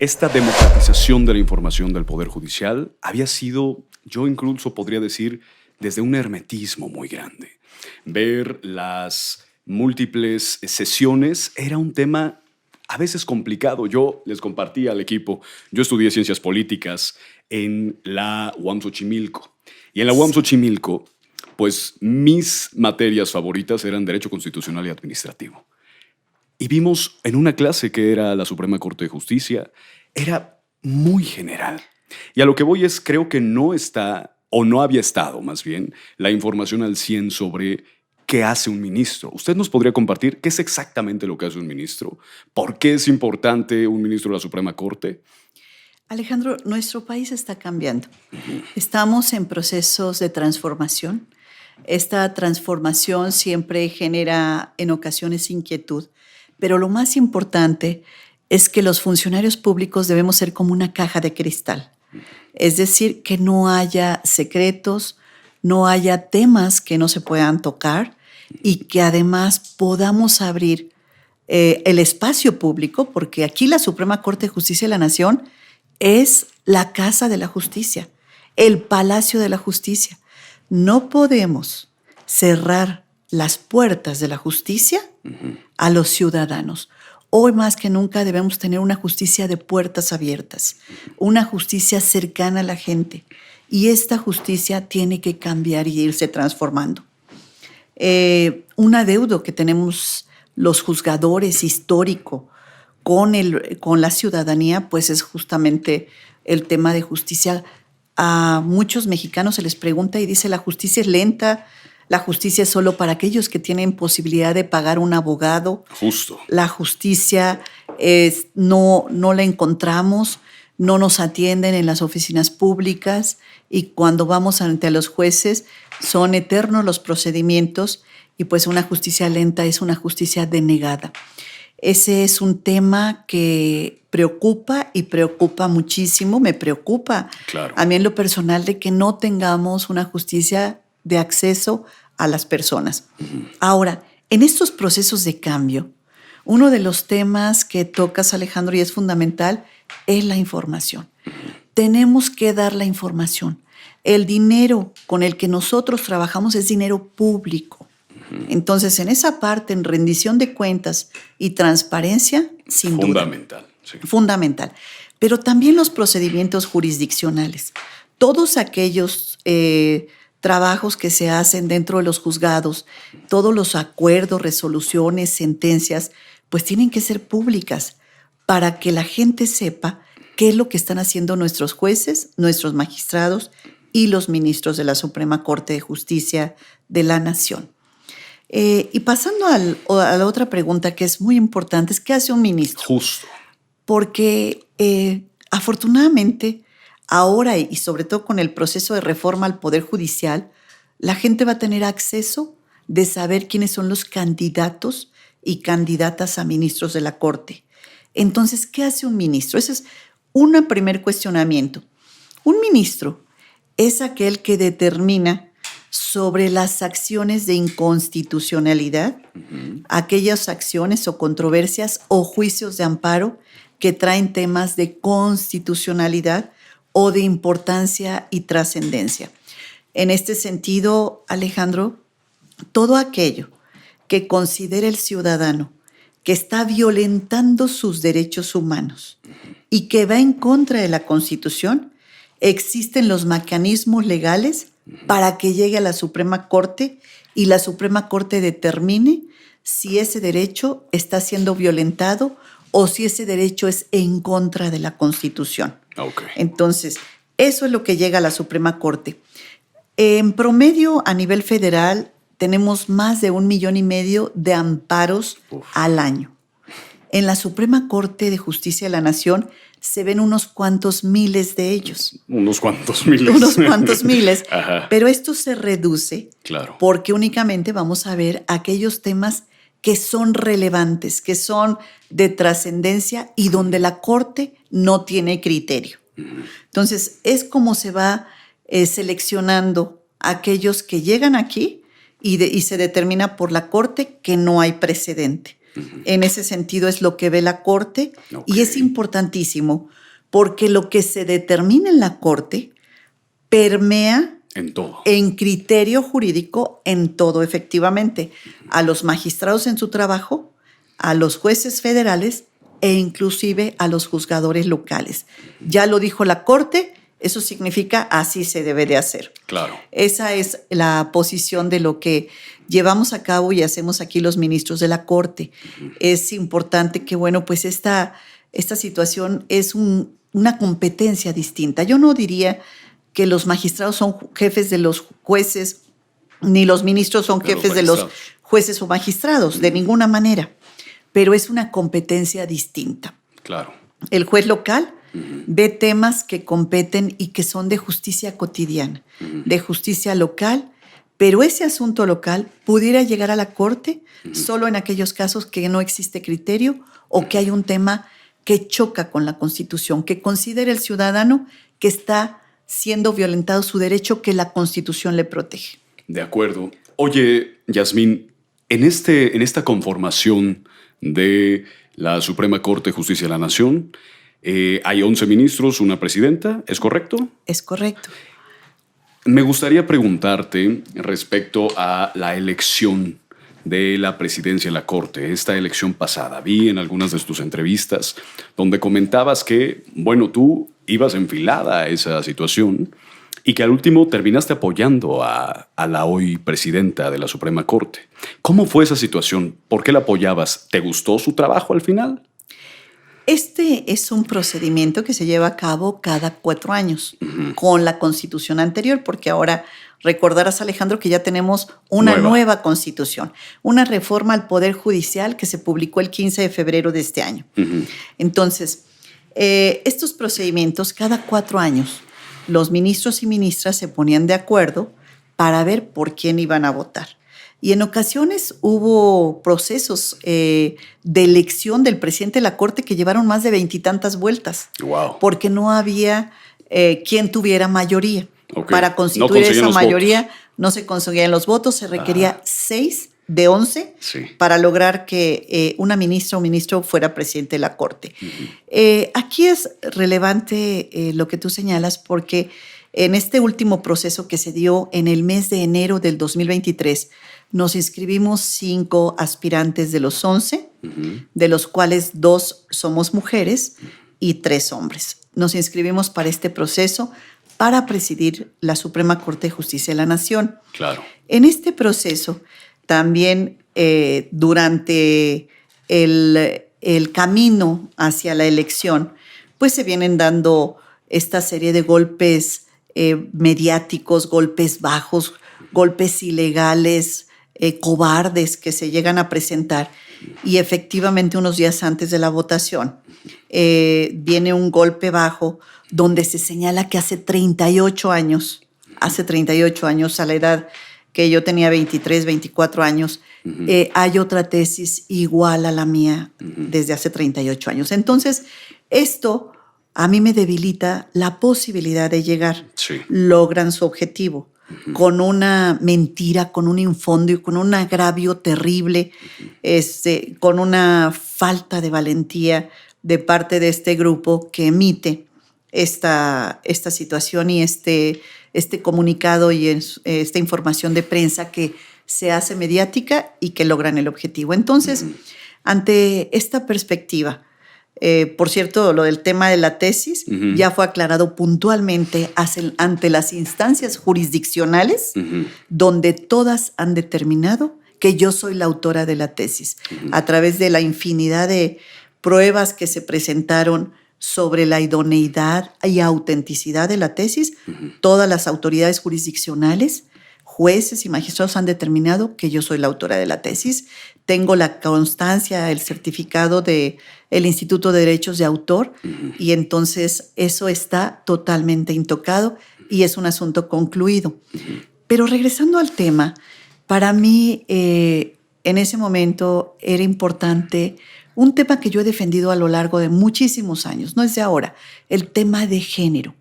Esta democratización de la información del Poder Judicial había sido, yo incluso podría decir, desde un hermetismo muy grande. Ver las múltiples sesiones era un tema a veces complicado. Yo les compartí al equipo, yo estudié ciencias políticas en la UAM Xochimilco. Y en la UAM Xochimilco, pues mis materias favoritas eran Derecho Constitucional y Administrativo. Y vimos en una clase que era la Suprema Corte de Justicia, era muy general. Y a lo que voy es, creo que no está, o no había estado más bien, la información al 100 sobre qué hace un ministro. ¿Usted nos podría compartir qué es exactamente lo que hace un ministro? ¿Por qué es importante un ministro de la Suprema Corte? Alejandro, nuestro país está cambiando. Estamos en procesos de transformación. Esta transformación siempre genera en ocasiones inquietud, pero lo más importante es que los funcionarios públicos debemos ser como una caja de cristal. Es decir, que no haya secretos, no haya temas que no se puedan tocar y que además podamos abrir el espacio público, porque aquí la Suprema Corte de Justicia de la Nación es la casa de la justicia, el palacio de la justicia. No podemos cerrar las puertas de la justicia a los ciudadanos. Hoy más que nunca debemos tener una justicia de puertas abiertas, una justicia cercana a la gente. Y esta justicia tiene que cambiar y irse transformando. Un adeudo que tenemos los juzgadores histórico con la ciudadanía, pues es justamente el tema de justicia. A muchos mexicanos se les pregunta y dice, la justicia es lenta, la justicia es solo para aquellos que tienen posibilidad de pagar un abogado. Justo. La justicia no la encontramos, no nos atienden en las oficinas públicas y cuando vamos ante los jueces son eternos los procedimientos y pues una justicia lenta es una justicia denegada. Ese es un tema que preocupa y preocupa muchísimo, me preocupa Claro. a mí en lo personal de que no tengamos una justicia de acceso a las personas. Ahora, en estos procesos de cambio, uno de los temas que tocas, Alejandro, y es fundamental, es la información. Tenemos que dar la información. El dinero con el que nosotros trabajamos es dinero público. Entonces, en esa parte, en rendición de cuentas y transparencia, sin duda. Fundamental. Sí. Fundamental. Pero también los procedimientos jurisdiccionales. Todos aquellos trabajos que se hacen dentro de los juzgados, todos los acuerdos, resoluciones, sentencias, pues tienen que ser públicas para que la gente sepa qué es lo que están haciendo nuestros jueces, nuestros magistrados y los ministros de la Suprema Corte de Justicia de la Nación. Y pasando a la otra pregunta que es muy importante, es ¿qué hace un ministro? Justo. Porque afortunadamente ahora y sobre todo con el proceso de reforma al Poder Judicial, la gente va a tener acceso de saber quiénes son los candidatos y candidatas a ministros de la Corte. Entonces, ¿qué hace un ministro? Ese es un primer cuestionamiento. Un ministro es aquel que determina sobre las acciones de inconstitucionalidad, aquellas acciones o controversias o juicios de amparo que traen temas de constitucionalidad o de importancia y trascendencia. En este sentido, Alejandro, todo aquello que considere el ciudadano que está violentando sus derechos humanos y que va en contra de la Constitución, existen los mecanismos legales para que llegue a la Suprema Corte y la Suprema Corte determine si ese derecho está siendo violentado o si ese derecho es en contra de la Constitución. Okay. Entonces, eso es lo que llega a la Suprema Corte. En promedio, a nivel federal, tenemos más de 1,5 millones de amparos al año. En la Suprema Corte de Justicia de la Nación se ven unos cuantos miles de ellos. Unos cuantos miles. Unos cuantos miles. Ajá. Pero esto se reduce porque únicamente vamos a ver aquellos temas que son relevantes, que son de trascendencia y donde la Corte no tiene criterio. Entonces, es como se va seleccionando aquellos que llegan aquí y se determina por la Corte que no hay precedente. En ese sentido es lo que ve la Corte y es importantísimo porque lo que se determina en la Corte permea en todo, en criterio jurídico, en todo efectivamente, a los magistrados en su trabajo, a los jueces federales e inclusive a los juzgadores locales. Ya lo dijo la Corte, eso significa así se debe de hacer. Claro. Esa es la posición de lo que llevamos a cabo y hacemos aquí los ministros de la Corte. Es importante que, bueno, pues esta situación es una competencia distinta. Yo no diría que los magistrados son jefes de los jueces, ni los ministros son jefes de los jueces o magistrados, de ninguna manera. Pero es una competencia distinta. Claro. El juez local ve temas que competen y que son de justicia cotidiana, de justicia local, pero ese asunto local pudiera llegar a la Corte solo en aquellos casos que no existe criterio o que hay un tema que choca con la Constitución, que considera el ciudadano que está siendo violentado su derecho que la Constitución le protege. De acuerdo. Oye, Yasmín, en esta conformación de la Suprema Corte de Justicia de la Nación, hay 11 ministros, una presidenta, ¿es correcto? Es correcto. Me gustaría preguntarte respecto a la elección de la presidencia de la Corte, esta elección pasada. Vi en algunas de tus entrevistas donde comentabas que, bueno, tú ibas enfilada a esa situación y que al último terminaste apoyando a la hoy presidenta de la Suprema Corte. ¿Cómo fue esa situación? ¿Por qué la apoyabas? ¿Te gustó su trabajo al final? Este es un procedimiento que se lleva a cabo cada 4 años con la Constitución anterior, porque ahora recordarás, Alejandro, que ya tenemos una nueva Constitución, una reforma al Poder Judicial que se publicó el 15 de febrero de este año. Entonces, estos procedimientos cada 4 años, los ministros y ministras se ponían de acuerdo para ver por quién iban a votar. Y en ocasiones hubo procesos de elección del presidente de la Corte que llevaron más de 20 y tantas vueltas. Wow. Porque no había quien tuviera mayoría. Okay. Para constituir esa mayoría no se conseguían los votos, se requería 6 de 11 para lograr que una ministra o ministro fuera presidente de la Corte. Aquí es relevante lo que tú señalas porque en este último proceso que se dio en el mes de enero del 2023, nos inscribimos 5 aspirantes de los 11, de los cuales 2 somos mujeres y 3 hombres. Nos inscribimos para este proceso para presidir la Suprema Corte de Justicia de la Nación. Claro. En este proceso, también durante el camino hacia la elección, pues se vienen dando esta serie de golpes mediáticos, golpes bajos, golpes ilegales, cobardes que se llegan a presentar. Y efectivamente unos días antes de la votación viene un golpe bajo donde se señala que hace 38 años a la edad que yo tenía 23, 24 años, hay otra tesis igual a la mía desde hace 38 años. Entonces, esto a mí me debilita la posibilidad de llegar. Sí. Logran su objetivo con una mentira, con un infondio, con un agravio terrible, con una falta de valentía de parte de este grupo que emite esta situación y este comunicado y esta información de prensa que se hace mediática y que logran el objetivo. Entonces, ante esta perspectiva, por cierto, lo del tema de la tesis ya fue aclarado puntualmente ante las instancias jurisdiccionales, donde todas han determinado que yo soy la autora de la tesis, a través de la infinidad de pruebas que se presentaron sobre la idoneidad y autenticidad de la tesis. Todas las autoridades jurisdiccionales, jueces y magistrados han determinado que yo soy la autora de la tesis. Tengo la constancia, el certificado del Instituto de Derechos de Autor y entonces eso está totalmente intocado y es un asunto concluido. Pero regresando al tema, para mí en ese momento era importante un tema que yo he defendido a lo largo de muchísimos años, no es de ahora, el tema de género,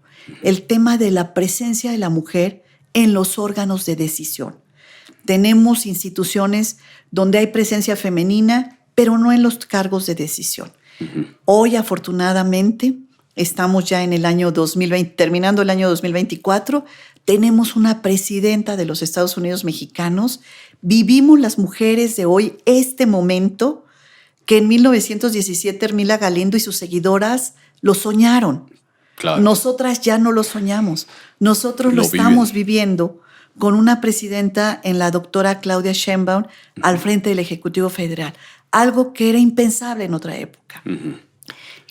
el tema de la presencia de la mujer en los órganos de decisión. Tenemos instituciones donde hay presencia femenina, pero no en los cargos de decisión. Hoy, afortunadamente, estamos ya en el año 2020, terminando el año 2024, tenemos una presidenta de los Estados Unidos mexicanos. Vivimos las mujeres de hoy este momento que en 1917 Ermila Galindo y sus seguidoras lo soñaron. Claro. Nosotras ya no lo soñamos. Nosotros lo estamos viviendo con una presidenta en la doctora Claudia Sheinbaum al frente del Ejecutivo Federal. Algo que era impensable en otra época.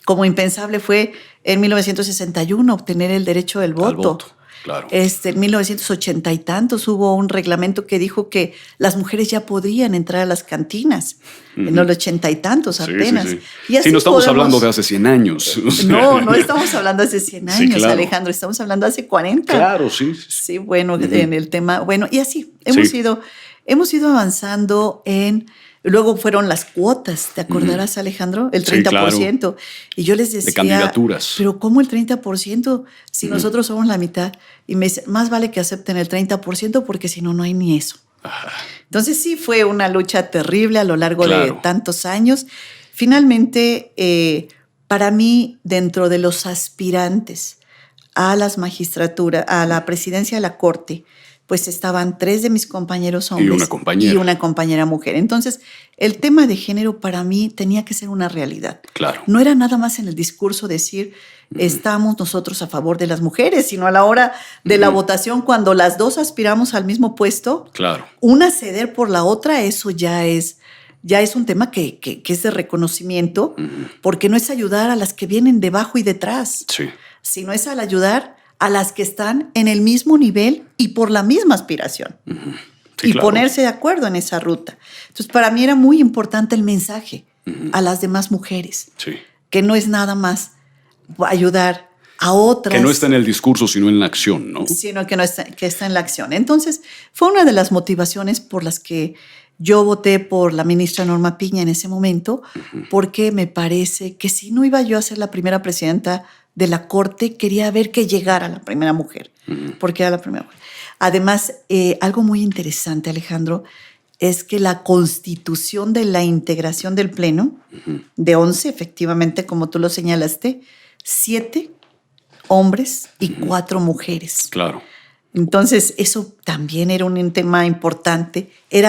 Como impensable fue en 1961 obtener el derecho del voto. Al voto. Claro. En 1980 y tantos hubo un reglamento que dijo que las mujeres ya podrían entrar a las cantinas. En los 80 y tantos apenas. Sí. Y así no estamos hablando de hace 100 años. No estamos hablando de hace 100 años, claro. Alejandro. Estamos hablando de hace 40. Claro, sí. Sí, bueno, en el tema. Bueno, y así hemos ido avanzando en. Luego fueron las cuotas, ¿te acordarás, Alejandro? El 30%. Claro. Y yo les decía, de candidaturas. pero ¿cómo el 30% si nosotros somos la mitad? Y me dice, más vale que acepten el 30% porque si no, no hay ni eso. Entonces sí fue una lucha terrible a lo largo de tantos años. Finalmente, para mí, dentro de los aspirantes a las magistraturas, a la presidencia de la Corte, pues estaban 3 de mis compañeros hombres y una compañera mujer. Entonces, el tema de género para mí tenía que ser una realidad. Claro. No era nada más en el discurso decir, estamos nosotros a favor de las mujeres, sino a la hora de la votación, cuando las dos aspiramos al mismo puesto, una ceder por la otra, eso ya es un tema que es de reconocimiento, porque no es ayudar a las que vienen debajo y detrás, sino es al ayudar a las que están en el mismo nivel y por la misma aspiración. Ponerse de acuerdo en esa ruta. Entonces, para mí era muy importante el mensaje a las demás mujeres, que no es nada más ayudar a otras. Que no está en el discurso, sino en la acción, ¿no? Sino que está en la acción. Entonces, fue una de las motivaciones por las que yo voté por la ministra Norma Piña en ese momento, porque me parece que si no iba yo a ser la primera presidenta de la Corte, quería ver que llegara la primera mujer, porque era la primera mujer. Además, algo muy interesante, Alejandro, es que la constitución de la integración del Pleno, de 11, efectivamente, como tú lo señalaste, 7 hombres y 4 mujeres. Claro. Entonces, eso también era un tema importante. Es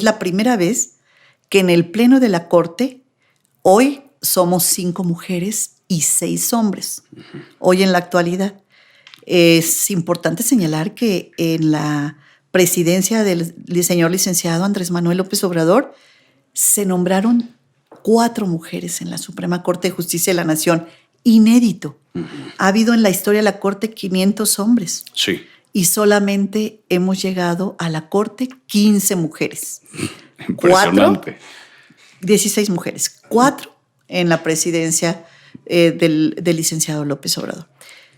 la primera vez que en el Pleno de la Corte, hoy somos 5 mujeres y 6 hombres. Hoy en la actualidad. Es importante señalar que en la presidencia del señor licenciado Andrés Manuel López Obrador se nombraron 4 mujeres en la Suprema Corte de Justicia de la Nación. Inédito. Ha habido en la historia de la Corte 500 hombres. Sí. Y solamente hemos llegado a la Corte 15 mujeres. Impresionante. 16 mujeres. 4 en la presidencia del licenciado López Obrador.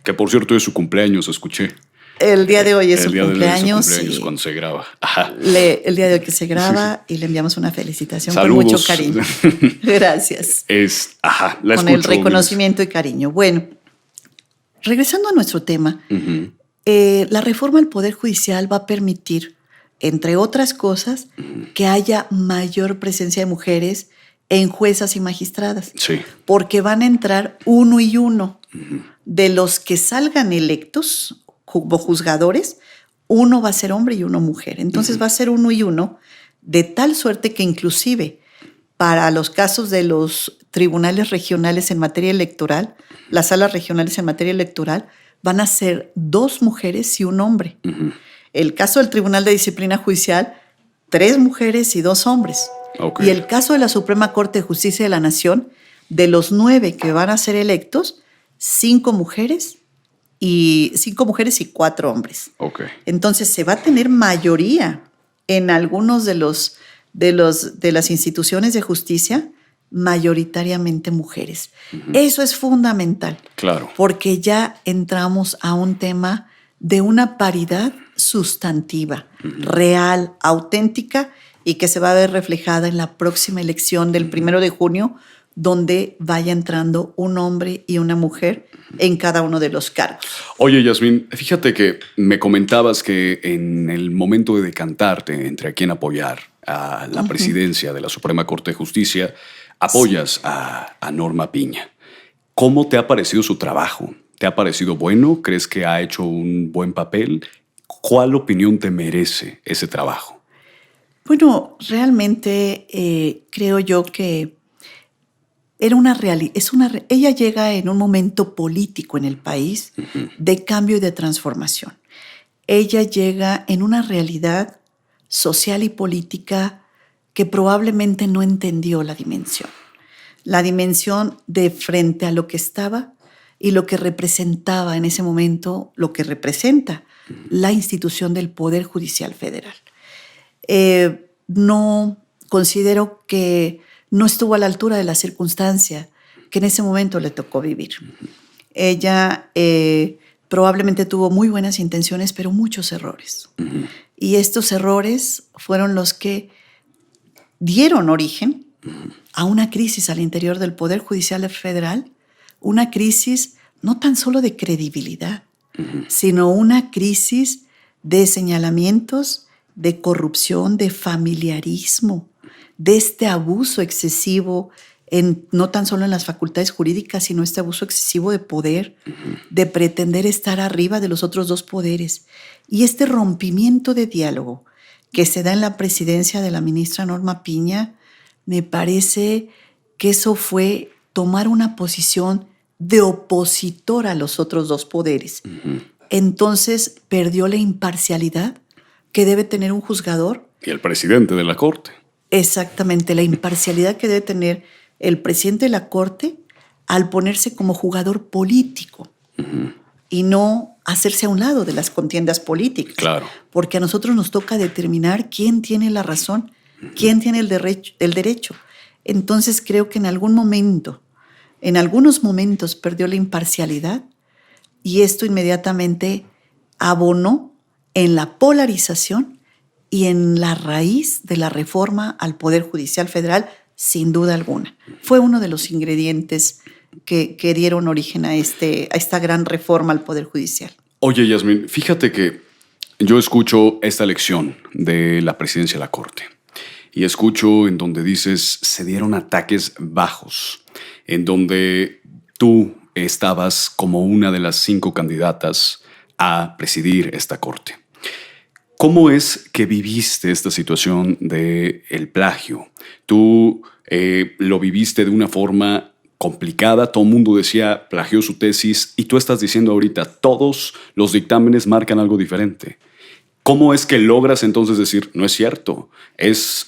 Que por cierto es su cumpleaños, escuché. El día de hoy es su cumpleaños. Cuando se graba. El día de hoy que se graba y le enviamos una felicitación. Saludos. Con mucho cariño. Gracias. Con el reconocimiento y cariño. Bueno, regresando a nuestro tema, la reforma al Poder Judicial va a permitir, entre otras cosas, que haya mayor presencia de mujeres en juezas y magistradas. Sí. Porque van a entrar 1 y 1. De los que salgan electos como juzgadores, 1 va a ser hombre y 1 mujer. Entonces va a ser 1 y 1, de tal suerte que inclusive para los casos de los tribunales regionales en materia electoral, las salas regionales en materia electoral, van a ser 2 mujeres y 1 hombre. El caso del Tribunal de Disciplina Judicial, 3 mujeres y 2 hombres. Y el caso de la Suprema Corte de Justicia de la Nación, de los 9 que van a ser electos, 5 mujeres y 4 hombres. Entonces se va a tener mayoría en algunos de las instituciones de justicia, mayoritariamente mujeres. Eso es fundamental. Claro. Porque ya entramos a un tema de una paridad sustantiva, real, auténtica, y que se va a ver reflejada en la próxima elección del 1 de junio, donde vaya entrando un hombre y una mujer en cada uno de los cargos. Oye, Yasmín, fíjate que me comentabas que en el momento de decantarte entre a quién apoyar, a la presidencia de la Suprema Corte de Justicia, apoyas a Norma Piña. ¿Cómo te ha parecido su trabajo? ¿Te ha parecido bueno? ¿Crees que ha hecho un buen papel? ¿Cuál opinión te merece ese trabajo? Bueno, realmente creo yo que ella llega en un momento político en el país de cambio y de transformación. Ella llega en una realidad social y política que probablemente no entendió la dimensión de frente a lo que estaba y lo que representaba en ese momento, lo que representa la institución del Poder Judicial Federal. No considero que no estuvo a la altura de la circunstancia que en ese momento le tocó vivir. Ella probablemente tuvo muy buenas intenciones, pero muchos errores. Y estos errores fueron los que dieron origen a una crisis al interior del Poder Judicial Federal, una crisis no tan solo de credibilidad, sino una crisis de señalamientos, de corrupción, de familiarismo, de este abuso excesivo, no tan solo en las facultades jurídicas, sino este abuso excesivo de poder, de pretender estar arriba de los otros dos poderes. Y este rompimiento de diálogo que se da en la presidencia de la ministra Norma Piña, me parece que eso fue tomar una posición de opositor a los otros dos poderes. Entonces perdió la imparcialidad que debe tener un juzgador. Y el presidente de la Corte. Exactamente, la imparcialidad que debe tener el presidente de la Corte al ponerse como jugador político y no hacerse a un lado de las contiendas políticas. Claro. Porque a nosotros nos toca determinar quién tiene la razón, quién tiene el derecho. Entonces creo que en algunos momentos perdió la imparcialidad y esto inmediatamente abonó en la polarización y en la raíz de la reforma al Poder Judicial Federal, sin duda alguna. Fue uno de los ingredientes que dieron origen a esta gran reforma al Poder Judicial. Oye, Yasmín, fíjate que yo escucho esta lección de la presidencia de la Corte y escucho en donde dices se dieron ataques bajos, en donde tú estabas como una de las 5 candidatas a presidir esta Corte. ¿Cómo es que viviste esta situación del plagio? Tú lo viviste de una forma complicada, todo el mundo decía plagió su tesis y tú estás diciendo ahorita todos los dictámenes marcan algo diferente. ¿Cómo es que logras entonces decir no es cierto,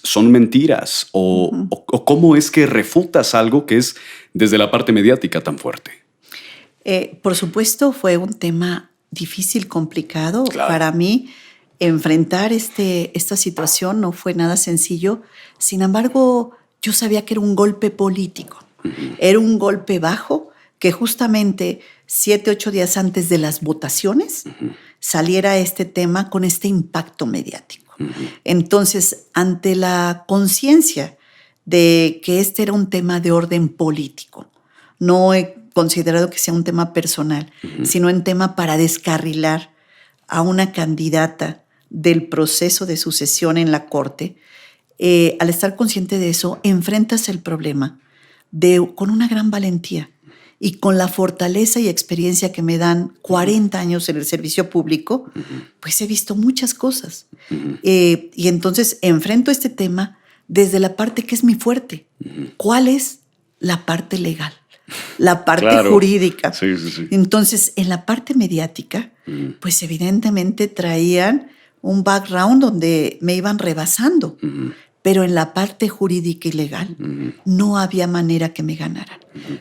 son mentiras? ¿O cómo es que refutas algo que es desde la parte mediática tan fuerte? Por supuesto fue un tema difícil, complicado. Claro. Para mí enfrentar esta situación no fue nada sencillo. Sin embargo, yo sabía que era un golpe político. Era un golpe bajo que justamente 7, 8 días antes de las votaciones saliera este tema con este impacto mediático. Entonces, ante la conciencia de que este era un tema de orden político, no he considerado que sea un tema personal, sino un tema para descarrilar a una candidata del proceso de sucesión en la Corte, al estar consciente de eso, enfrentas el problema con una gran valentía y con la fortaleza y experiencia que me dan 40 años en el servicio público, pues he visto muchas cosas. Y entonces enfrento este tema desde la parte que es mi fuerte. ¿Cuál es? La parte legal, la parte jurídica. Sí. Entonces, en la parte mediática, pues evidentemente traían un background donde me iban rebasando. Pero en la parte jurídica y legal no había manera que me ganaran.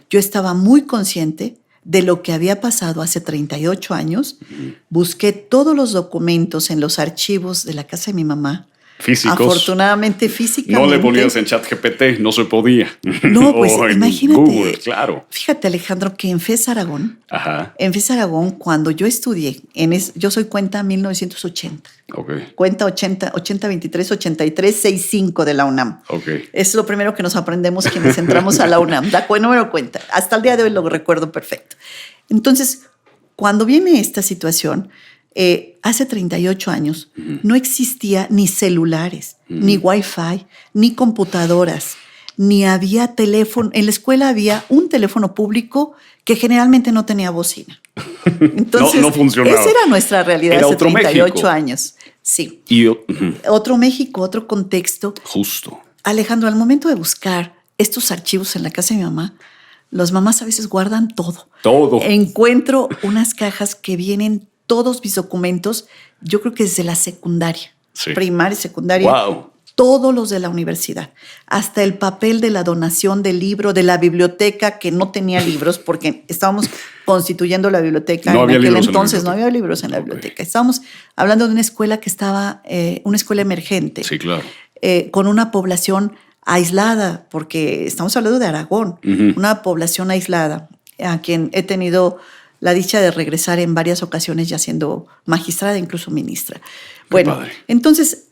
Yo estaba muy consciente de lo que había pasado hace 38 años. Busqué todos los documentos en los archivos de la casa de mi mamá. Físicos. Afortunadamente, físicamente. No le ponías en ChatGPT, no se podía. No, pues o en imagínate. Google, claro. Fíjate, Alejandro, que en FES Aragón, cuando yo estudié, yo soy cuenta 1980. Cuenta 80, 23, 83, 65 de la UNAM. Es lo primero que nos aprendemos quienes entramos a la UNAM. Da número cuenta. Hasta el día de hoy lo recuerdo perfecto. Entonces, cuando viene esta situación, Hace 38 años no existía ni celulares, ni Wi-Fi, ni computadoras, ni había teléfono. En la escuela había un teléfono público que generalmente no tenía bocina. Entonces, no funcionaba. Esa era nuestra realidad Era hace otro 38 México. años. Sí. Y Otro México, otro contexto. justo. Alejandro, al momento de buscar estos archivos en la casa de mi mamá, las mamás a veces guardan todo. Todo. Encuentro unas cajas que vienen todos mis documentos, yo creo que desde la secundaria, Sí. primaria, secundaria, Wow. todos los de la universidad, hasta el papel de la donación del libro, de la biblioteca que no tenía libros, porque estábamos constituyendo la biblioteca. No en había aquel libros en la entonces no biblioteca. había libros en la Ok. biblioteca. Estábamos hablando de una escuela que estaba, una escuela emergente, Sí, claro. con una población aislada, porque estamos hablando de Aragón, una población aislada, a quien he tenido la dicha de regresar en varias ocasiones ya siendo magistrada, incluso ministra. Bueno, padre. entonces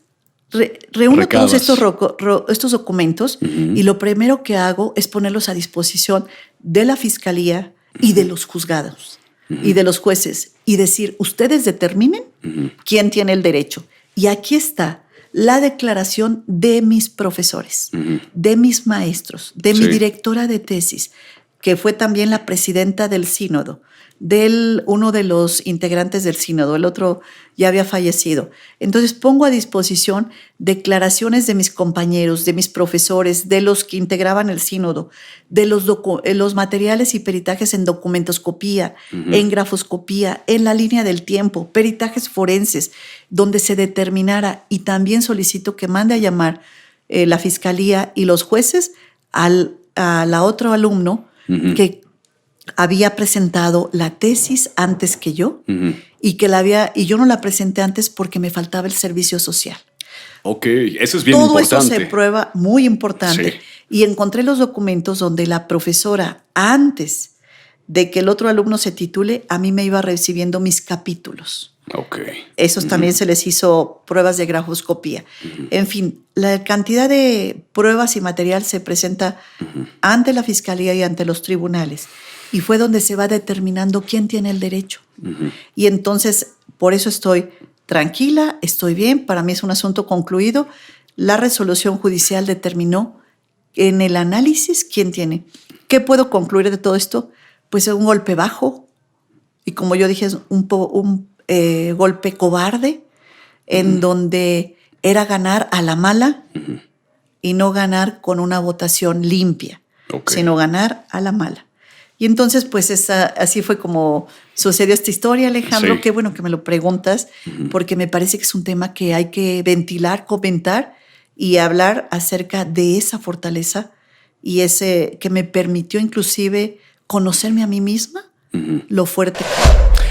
reúno Recabas. todos estos documentos y lo primero que hago es ponerlos a disposición de la fiscalía y de los juzgados y de los jueces y decir, ustedes determinen quién tiene el derecho. Y aquí está la declaración de mis profesores, de mis maestros, de mi Sí. directora de tesis, que fue también la presidenta del sínodo, uno de los integrantes del sínodo, el otro ya había fallecido. Entonces pongo a disposición declaraciones de mis compañeros, de mis profesores, de los que integraban el sínodo, de los materiales y peritajes en documentoscopía, en grafoscopía, en la línea del tiempo, peritajes forenses, donde se determinara, y también solicito que mande a llamar la fiscalía y los jueces a la otro alumno que había presentado la tesis antes que yo y yo no la presenté antes porque me faltaba el servicio social. Ok, eso es bien Todo importante. eso se prueba, muy importante. Sí. Y encontré los documentos donde la profesora, antes de que el otro alumno se titule, a mí me iba recibiendo mis capítulos. Ok. Esos también se les hizo pruebas de grafoscopía. En fin, la cantidad de pruebas y material se presenta ante la fiscalía y ante los tribunales. Y fue donde se va determinando quién tiene el derecho. Y entonces, por eso estoy tranquila, estoy bien, para mí es un asunto concluido. La resolución judicial determinó en el análisis quién tiene. ¿Qué puedo concluir de todo esto? Pues es un golpe bajo, y como yo dije, es un golpe cobarde, en donde era ganar a la mala y no ganar con una votación limpia, sino ganar a la mala. Y entonces, pues así fue como sucedió esta historia, Alejandro. Sí. Qué bueno que me lo preguntas, porque me parece que es un tema que hay que ventilar, comentar y hablar acerca de esa fortaleza y ese que me permitió inclusive conocerme a mí misma, lo fuerte que